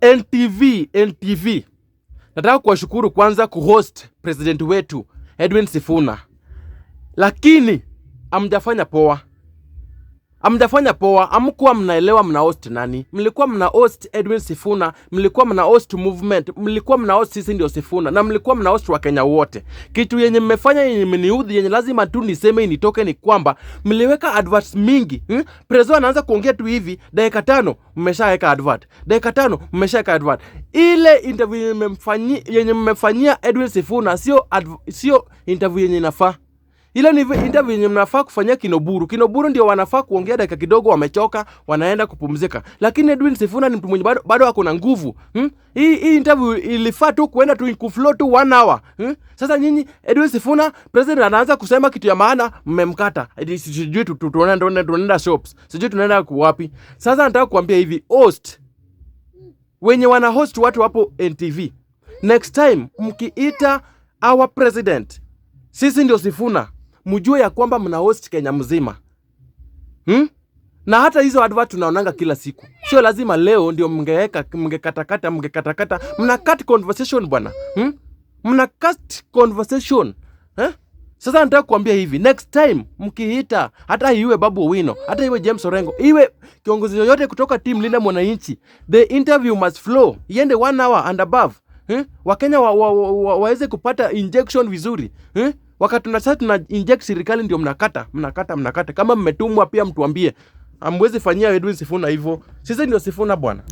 NTV. Nataka kuwashukuru kwanza kuhost president wetu Edwin Sifuna. Lakini hamjafanya poa. Hamkuwa mnaelewa mna host nani. Mlikuwa mna host Edwin Sifuna, mlikuwa mna host movement, mlikuwa mna host sisi ndio Sifuna, na mlikuwa mna host wa Kenya wote. Kitu yenye mmefanya yenye mniudhi, yenye lazima tu niseme initoke, ni kwamba mliweka adverts mingi. Prezo anaanza kuongea tu hivi, dakika 5 mmeshaweka advert. Dakika 5 mmeshaweka advert. Ile interview yenye mmefanyia Edwin Sifuna sio interview yenye inafaa. Ile ni interview yenye mnafaa kufanyia Kinoburu. Kinoburu ndio wanafaa kuongea dakika kidogo, wamechoka, wanaenda kupumzika. Lakini Edwin Sifuna ni mtu mwenye bado ako na nguvu. Hii interview ilifaa tu kuenda tu kuflow tu 1 hour. Sasa nyinyi Edwin Sifuna president anaanza kusema kitu ya maana, mmemkata. Sijui tunaenda shops. Sijui tunaenda wapi. Sasa nataka kuambia hivi, host wenye wana host watu hapo NTV, next time mkiita our president sisi ndio Sifuna, mjue ya kwamba mna host Kenya mzima. Na hata hizo advert tunaonanga kila siku. Sio lazima leo ndio mngekatakata. Mna cut conversation bwana. Mna cut conversation. Sasa nataka kuambia hivi, next time mkiita, hata iwe Babu Owino, hata iwe James Orengo, iwe kiongozi yoyote kutoka team Linda Mwananchi, the interview must flow. Iende 1 hour and above. Wakenya waweze kupata injection vizuri. Wakati tuna inject serikali ndio mnakata. Kama mmetumwa pia mtuambie. Hamwezi fanyia Edwin Sifuna hivyo. Sisi ndio Sifuna bwana.